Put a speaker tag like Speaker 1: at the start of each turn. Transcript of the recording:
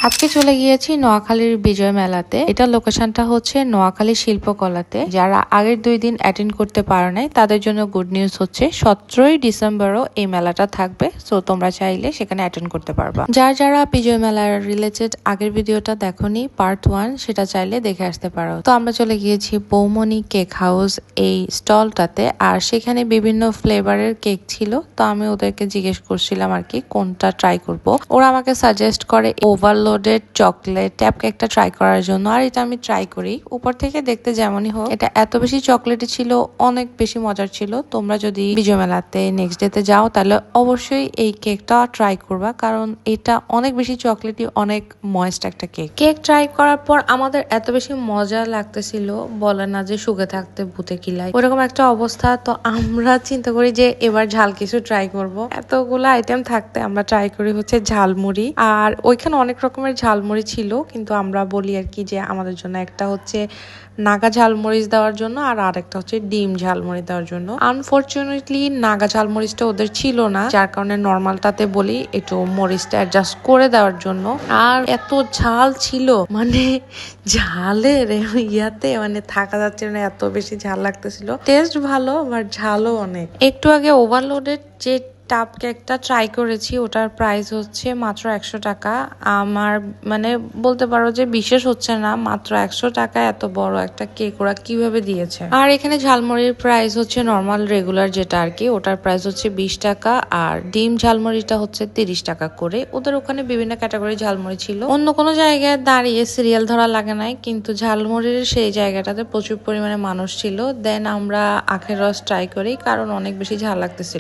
Speaker 1: আজকে চলে গিয়েছি নোয়াখালীর বিজয় মেলাতে। এটা লোকেশনটা হচ্ছে নোয়াখালী শিল্পকলাতে। যারা আগের 2 দিন অ্যাটেন্ড করতে পারো নাই তাদের জন্য গুড নিউজ হচ্ছে 17ই ডিসেম্বরও এই মেলাটা থাকবে। সো তোমরা চাইলে সেখানে অ্যাটেন্ড করতে পারবা। যারা বিজয় মেলার রিলেটেড আগের ভিডিওটা দেখোনি পার্ট 1 সেটা চাইলে দেখে আসতে পারো। তো আমরা চলে গিয়েছি বৌমনি কেক হাউস এই স্টলটাতে, আর সেখানে বিভিন্ন ফ্লেভারের কেক ছিল। তো আমি ওদেরকে জিজ্ঞেস করছিলাম আর কি কোনটা ট্রাই করব। ওরা আমাকে সাজেস্ট করে ওভারলোডেড চকলেট ট্যাপ কেকটা ট্রাই করার জন্য, আর এটা আমি ট্রাই করি। উপর থেকে দেখতে যেমনই হোক এটা এত বেশি চকলেটই ছিল, অনেক বেশি মজার ছিল। তোমরা যদি বিজয় মেলাতে নেক্সট ডেতে যাও তাহলে অবশ্যই এই কেকটা ট্রাই করবা, কারণ এটা অনেক বেশি চকলেটই, অনেক ময়েস্ট একটা কেক ট্রাই করার পর আমাদের এত বেশি মজা লাগতেছিল, বলে না যে সুখে থাকতে ভূতে কিলাই, ওরকম একটা অবস্থা। তো আমরা চিন্তা করি যে এবার ঝাল কিছু ট্রাই করব। এতগুলো আইটেম থাকতে আমরা ট্রাই করি হচ্ছে ঝালমুড়ি, আর ওইখানে অনেক রকমের ঝালমুড়ি ছিল, কিন্তু আমরা বলি আর কি যে আমাদের জন্য একটা হচ্ছে নাগা ঝালমরিচ দেওয়ার জন্য আর আরেকটা হচ্ছে ডিম ঝালমরিচ দেওয়ার জন্য। আনফরচুনেটলি নাগা ঝালমরিচটা ওদের ছিল না, যার কারণে নর্মালটাতে বলি একটু মরিচটা অ্যাডজাস্ট করে দেওয়ার জন্য। আর এত ঝাল ছিল, মানে ঝালের ইয়াতে মানে থাকা যাচ্ছে না, এত বেশি ঝাল লাগতেছিল। টেস্ট ভালো বাট ঝালও অনেক। একটু আগে ওভারলোডেড যে টাপ কেকটা ট্রাই করেছি, ওটার প্রাইস হচ্ছে মাত্র 100 টাকা। আমার মানে বলতে পারো যে বিশেষ হচ্ছে না, মাত্র 100 টাকা এত বড় একটা কেক ওরা কিভাবে দিয়েছে। আর এখানে ঝালমুড়ির প্রাইস হচ্ছে নর্মাল রেগুলার যেটা আর কি, ওটার প্রাইস হচ্ছে 20 টাকা, আর ডিম ঝালমুড়িটা হচ্ছে 30 টাকা করে। ওদের ওখানে বিভিন্ন ক্যাটাগরি ঝালমুড়ি ছিল, অন্য কোনো জায়গায় দাঁড়িয়ে সিরিয়াল ধরা লাগে নাই, কিন্তু ঝালমুড়ির সেই জায়গাটাতে প্রচুর পরিমাণে মানুষ ছিল। দেন আমরা আখের রস ট্রাই করি, কারণ অনেক বেশি ঝাল লাগতেছিল।